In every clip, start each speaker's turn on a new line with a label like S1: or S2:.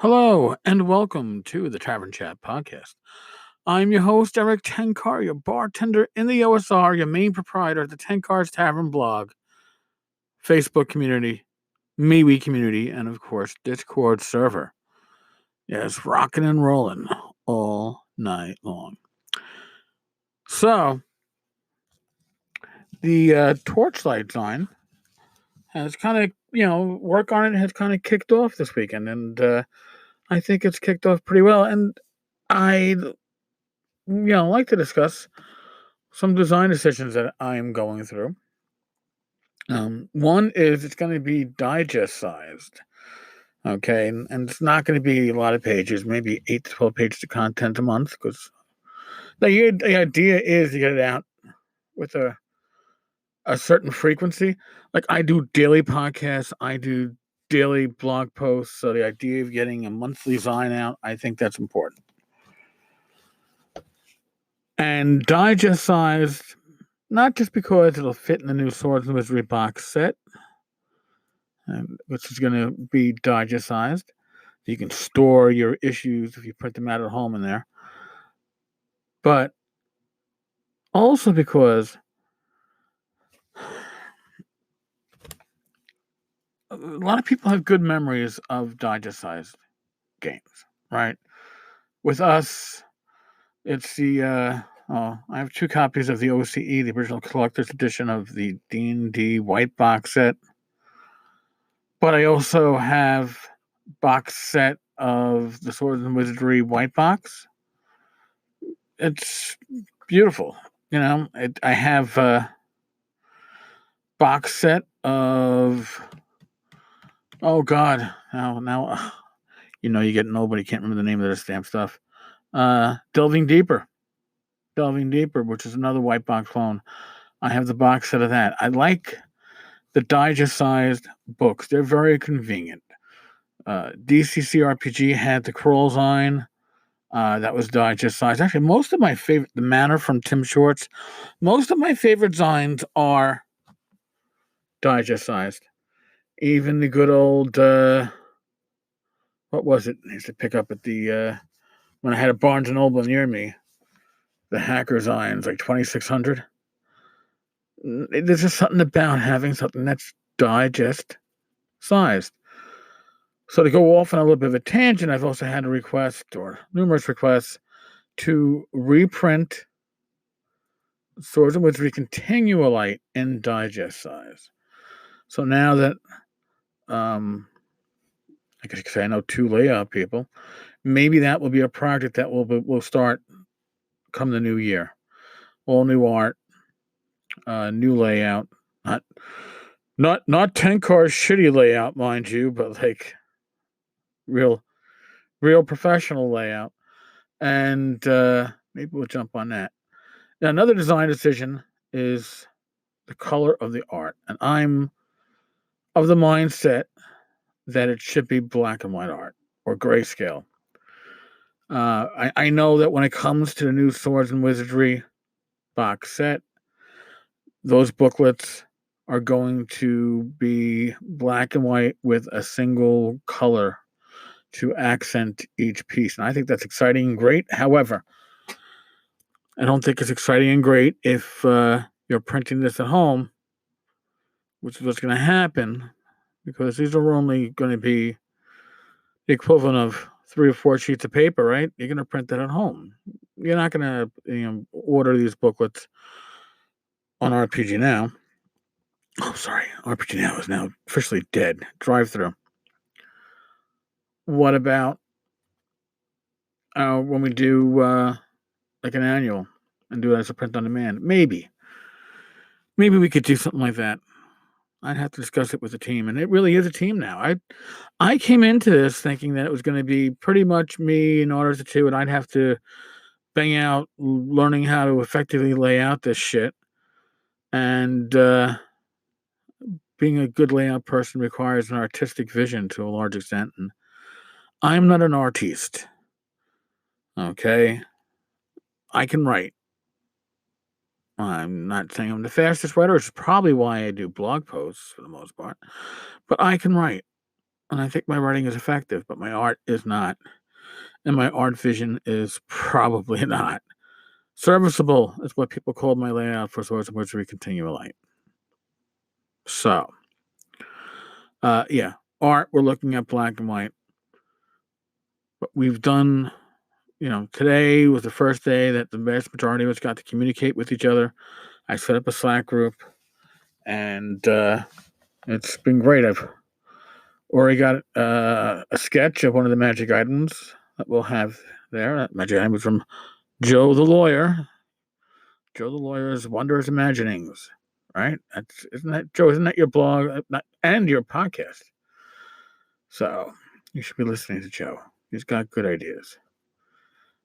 S1: Hello and welcome to the Tavern Chat podcast. I'm your host, Eric Tenkar, your bartender in the OSR, your main proprietor of the Tenkar's Tavern blog, Facebook community, MeWe community, and of course, Discord server. Yes, rocking and rolling all night long. So, the Torchlight Zine has kind of, work on it has kind of kicked off this weekend, and I think it's kicked off pretty well. And I like to discuss some design decisions that I'm going through. One is it's going to be digest sized, okay, and it's not going to be a lot of pages, maybe 8 to 12 pages of content a month, because the idea is to get it out with a certain frequency. Like I do daily podcasts, I do daily blog posts, so the idea of getting a monthly Zine out, I think that's important. And digest sized, not just because it'll fit in the new Swords Wizardry box set, which is going to be digest sized. You can store your issues if you print them out at home in there. But also because a lot of people have good memories of digest sized games, right? With us, it's the I have 2 copies of the OCE, the original collector's edition of the D&D white box set. But I also have box set of the Swords and Wizardry white box. It's beautiful. I have a box set of, oh God, now you're getting old, but you can't remember the name of this damn stuff. Delving Deeper, which is another white box clone. I have the box set of that. I like the digest-sized books. They're very convenient. DCC RPG had the Crawl Zine. That was digest-sized. Actually, most of my favorite, the Manor from Tim Shorts, most of my favorite Zines are digest-sized. Even the good old, what was it? I used to pick up at the, when I had a Barnes & Noble near me, the Hacker Zines, like 2600. There's just something about having something that's digest-sized. So to go off on a little bit of a tangent, I've also had a request, or numerous requests, to reprint Swords and Wizardry Continualite in digest size. So now that, I guess you could say I know 2 layout people, maybe that will be a project that will start come the new year. All new art, new layout, not Tenkar's shitty layout, mind you, but like real professional layout. And maybe we'll jump on that. Now, another design decision is the color of the art, and I'm of the mindset that it should be black and white art or grayscale. I know that when it comes to the new Swords and Wizardry box set, those booklets are going to be black and white with a single color to accent each piece. And I think that's exciting and great. However, I don't think it's exciting and great if you're printing this at home, which is what's going to happen, because these are only going to be the equivalent of 3 or 4 sheets of paper, right? You're going to print that at home. You're not going to order these booklets on RPG Now. Oh, sorry. RPG Now is now officially dead. Drive-through. What about when we do like an annual and do it as a print on demand? Maybe we could do something like that. I'd have to discuss it with the team, and it really is a team now. I came into this thinking that it was going to be pretty much me in order to and I'd have to bang out learning how to effectively lay out this shit. And being a good layout person requires an artistic vision to a large extent, and I'm not an artiste. Okay? I can write. I'm not saying I'm the fastest writer, which is probably why I do blog posts for the most part, but I can write. And I think my writing is effective, but my art is not. And my art vision is probably not. Serviceable is what people called my layout for Swords Wizardry Continual Light. So, yeah, art, we're looking at black and white. But we've done, today was the first day that the vast majority of us got to communicate with each other. I set up a Slack group, and it's been great. I've already got a sketch of one of the magic items that we'll have there. That magic item is from Joe the Lawyer. Joe the Lawyer's Wondrous Imaginings, right? Isn't that your blog and your podcast? So you should be listening to Joe. He's got good ideas.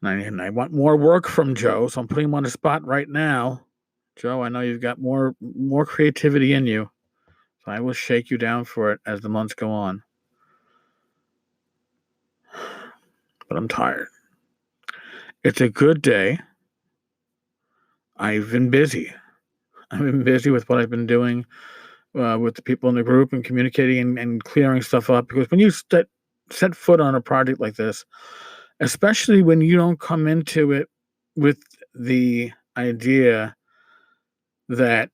S1: And I want more work from Joe, so I'm putting him on the spot right now. Joe, I know you've got more creativity in you, so I will shake you down for it as the months go on. But I'm tired. It's a good day. I've been busy. I've been busy with what I've been doing with the people in the group and communicating and clearing stuff up. Because when you set foot on a project like this, especially when you don't come into it with the idea that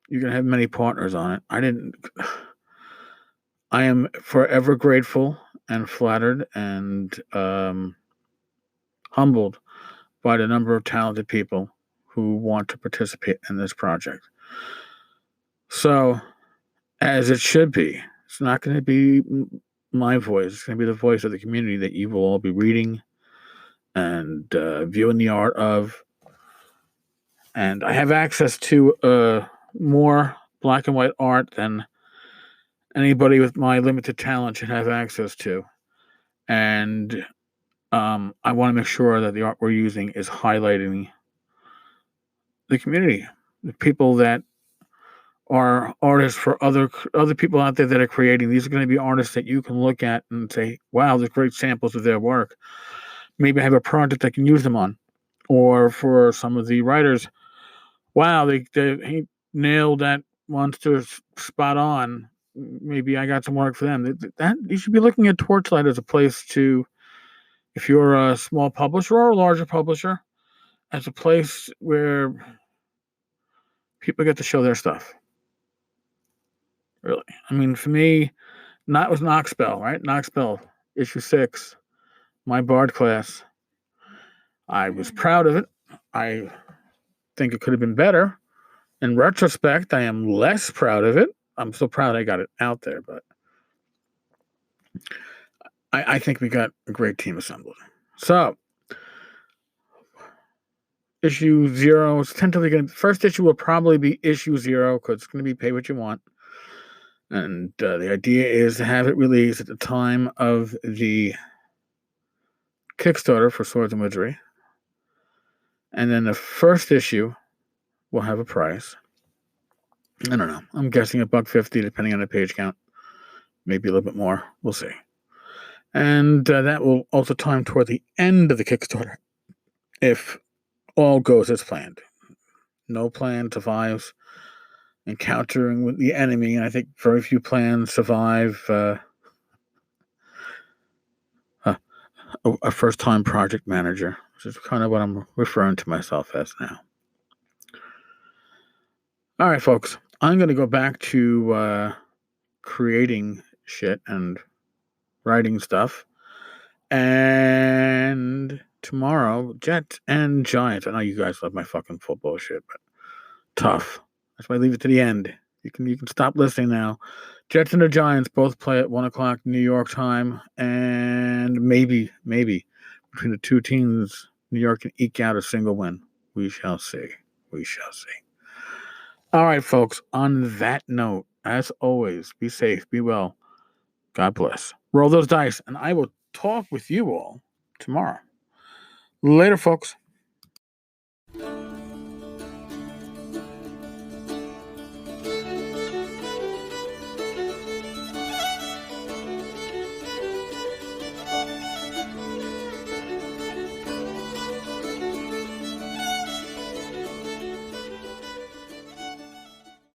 S1: you're going to have many partners on it. I am forever grateful and flattered and humbled by the number of talented people who want to participate in this project. So, as it should be, it's not going to be my voice. It's going to be the voice of the community that you will all be reading and viewing the art of. And I have access to more black and white art than anybody with my limited talent should have access to. And I want to make sure that the art we're using is highlighting the community, the people that are artists for other people out there that are creating. These are going to be artists that you can look at and say, wow, there's great samples of their work. Maybe I have a project I can use them on. Or for some of the writers, wow, he nailed that monster spot on. Maybe I got some work for them. That you should be looking at Torchlight as a place to, if you're a small publisher or a larger publisher, as a place where people get to show their stuff. Really. I mean, for me, it was Knoxspell, right? Knoxspell, issue 6, my Bard class. I was proud of it. I think it could have been better. In retrospect, I am less proud of it. I'm so proud I got it out there, but I think we got a great team assembled. So, issue 0 is tentatively going to... First issue will probably be issue 0 because it's going to be pay what you want. And the idea is to have it released at the time of the Kickstarter for Swords and Wizardry. And then the first issue will have a price. I don't know. I'm guessing $1.50 depending on the page count. Maybe a little bit more. We'll see. And that will also time toward the end of the Kickstarter if all goes as planned. No plan survives encountering with the enemy, and I think very few plans survive a first-time project manager, which is kind of what I'm referring to myself as now. All right, folks. I'm going to go back to creating shit and writing stuff. And tomorrow, Jets and Giants. I know you guys love my fucking football shit, but tough. That's why I leave it to the end. You can stop listening now. Jets and the Giants both play at 1:00 New York time, and maybe between the two teams, New York can eke out a single win. We shall see. We shall see. All right, folks. On that note, as always, be safe, be well. God bless. Roll those dice, and I will talk with you all tomorrow. Later, folks.